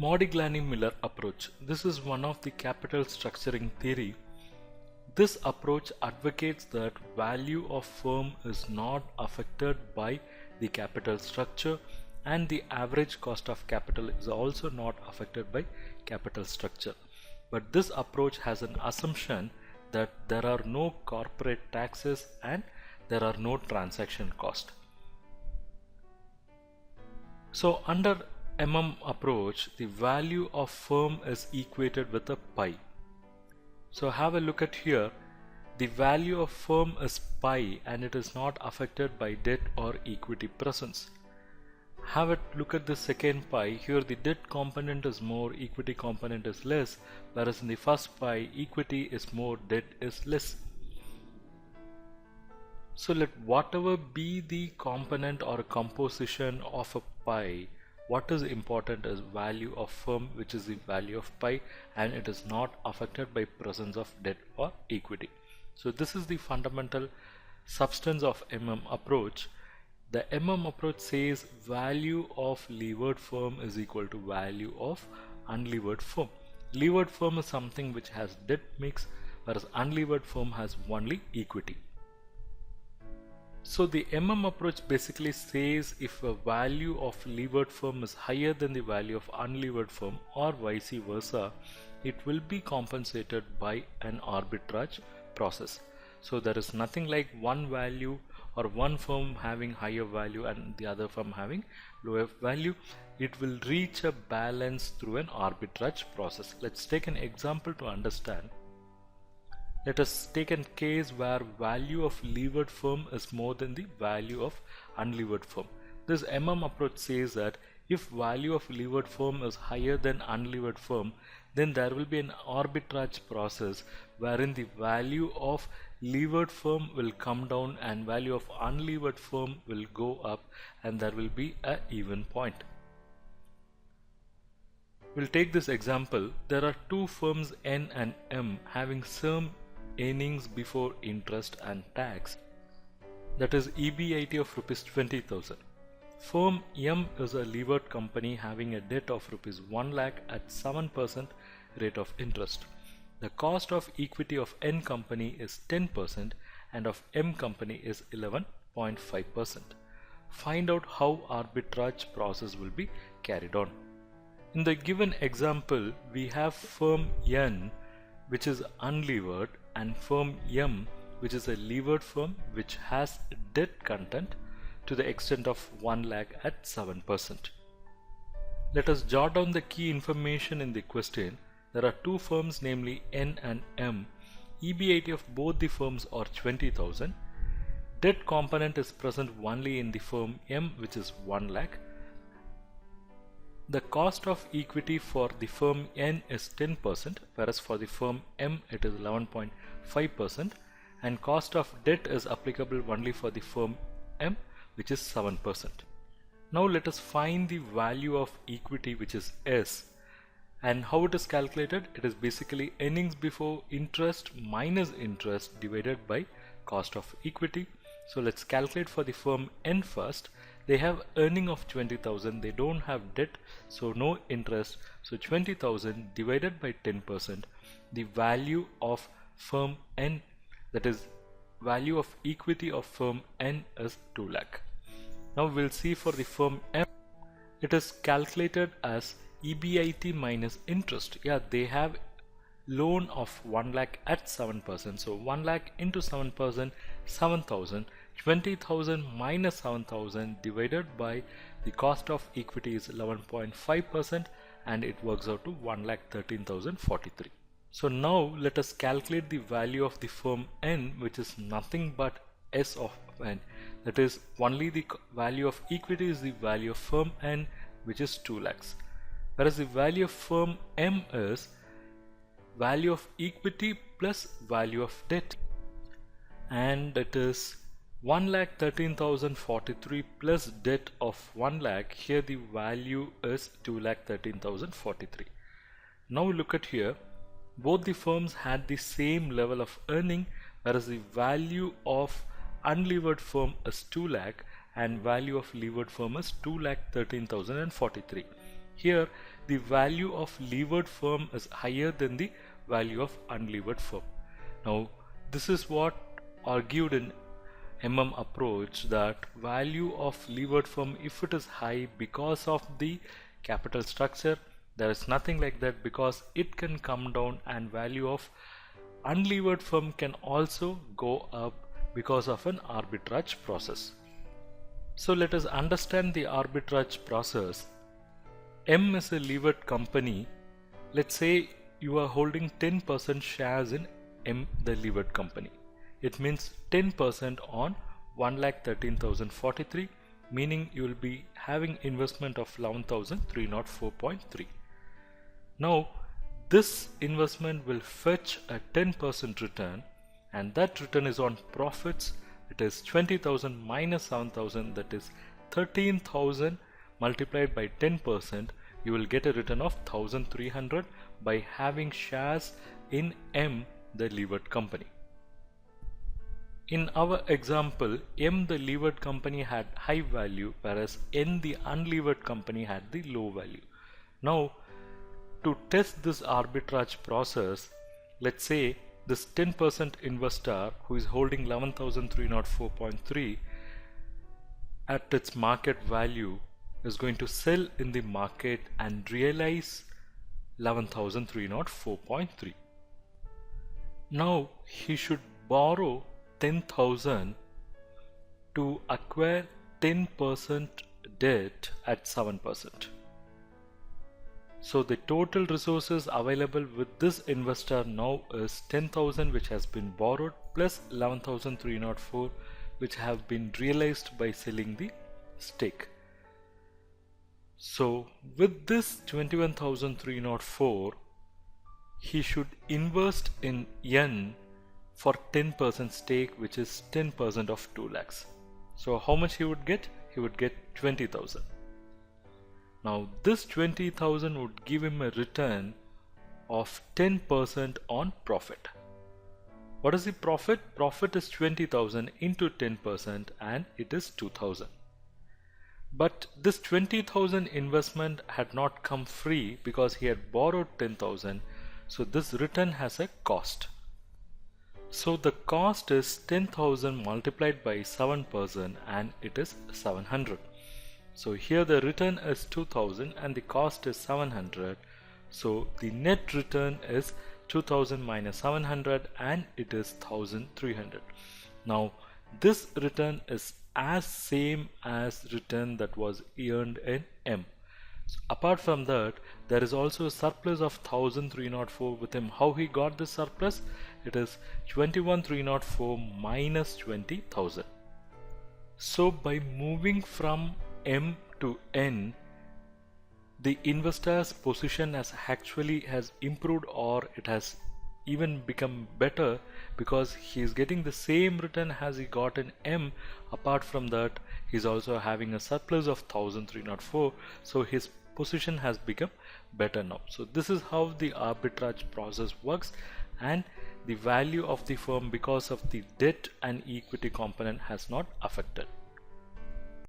Modigilani Miller approach. This is one of the capital structuring theory. This approach advocates that value of firm is not affected by the capital structure, and the average cost of capital is also not affected by capital structure. But this approach has an assumption that there are no corporate taxes and there are no transaction cost. So under approach, the value of firm is equated with a pi. So have a look at here. The value of firm is pi and it is not affected by debt or equity presence. Have a look at the second pi. Here the debt component is more, equity component is less, whereas in the first pi, equity is more, debt is less. So let whatever be the component or composition of a pi, what is important is value of firm, which is the value of pi, and it is not affected by presence of debt or equity. So this is the fundamental substance of approach. The approach says value of levered firm is equal to value of unlevered firm. Levered firm is something which has debt mix, whereas unlevered firm has only equity. So the approach basically says if a value of levered firm is higher than the value of unlevered firm or vice versa, it will be compensated by an arbitrage process. So there is nothing like one value or one firm having higher value and the other firm having lower value. It will reach a balance through an arbitrage process. Let's take an example to understand. Let us take a case where value of levered firm is more than the value of unlevered firm. This approach says that if value of levered firm is higher than unlevered firm, then there will be an arbitrage process wherein the value of levered firm will come down and value of unlevered firm will go up, and there will be an even point. We'll take this example. There are two firms N and M having same earnings before interest and tax, that is EBIT of rupees 20,000. Firm M is a levered company having a debt of rupees 1 lakh at 7% rate of interest. The cost of equity of N company is 10% and of M company is 11.5%. Find out how arbitrage process will be carried on. In the given example, we have firm N which is unlevered and firm M which is a levered firm which has debt content to the extent of 1 lakh at 7%. Let us jot down the key information in the question. There are two firms, namely N and M. EBIT of both the firms are 20,000. Debt component is present only in the firm M, which is 1 lakh. The cost of equity for the firm N is 10%, whereas for the firm M it is 11.5%, and cost of debt is applicable only for the firm M, which is 7%. Now let us find the value of equity, which is S. And how it is calculated? It is basically earnings before interest minus interest divided by cost of equity. So let's calculate for the firm N first. They have earning of 20,000, they don't have debt, so no interest, so 20,000 divided by 10%, the value of firm N, that is value of equity of firm N, is 2 lakh. Now we'll see for the firm M, it is calculated as EBIT minus interest. Yeah, they have loan of 1 lakh at 7%, so 1 lakh into 7%, 7,000. 20,000 minus 7,000 divided by the cost of equity is 11.5%, and it works out to 1,13,043. So now let us calculate the value of the firm N, which is nothing but S of N. That is only the value of equity is the value of firm N, which is 2 lakhs. Whereas the value of firm M is value of equity plus value of debt, and it is 1,13,043 plus debt of 1 lakh. Here the value is 2,13,043. Now look at here, both the firms had the same level of earning, whereas the value of unlevered firm is 2 lakh and value of levered firm is 2,13,043. Here the value of levered firm is higher than the value of unlevered firm. Now this is what argued in approach, that value of levered firm, if it is high because of the capital structure, there is nothing like that, because it can come down, and value of unlevered firm can also go up because of an arbitrage process. So let us understand the arbitrage process. M is a levered company. Let's say you are holding 10% shares in M, the levered company. It means 10% on 1,13,043, meaning you will be having investment of 11,304.3. Now this investment will fetch a 10% return, and that return is on profits. It is 20,000 minus 7,000, that is 13,000 multiplied by 10%. You will get a return of 1,300 by having shares in M, the levered company. In our example, M, the levered company, had high value, whereas N, the unlevered company, had the low value. Now to test this arbitrage process, let's say this 10% investor who is holding 11,304.3 at its market value is going to sell in the market and realize 11,304.3. Now he should borrow 10,000 to acquire 10% debt at 7%. So the total resources available with this investor now is 10,000, which has been borrowed, plus 11,304, which have been realized by selling the stake. So with this 21,304, he should invest in N for 10% stake, which is 10% of 2 lakhs. So how much he would get? He would get 20,000. Now this 20,000 would give him a return of 10% on profit. What is the profit? Profit is 20,000 into 10%, and it is 2,000. But this 20,000 investment had not come free because he had borrowed 10,000. So this return has a cost. So the cost is 10,000 multiplied by 7%, and it is 700. So here the return is 2,000 and the cost is 700. So the net return is 2,000 minus 700, and it is 1,300. Now this return is as same as return that was earned in M. So apart from that, there is also a surplus of 1,304 with him. How he got this surplus? It is 21,304 minus 20,000. So by moving from M to N, the investor's position has improved, or it has even become better, because he is getting the same return as he got in M. Apart from that, he is also having a surplus of 1,304, so his position has become better now. So this is how the arbitrage process works, and the value of the firm because of the debt and equity component has not affected.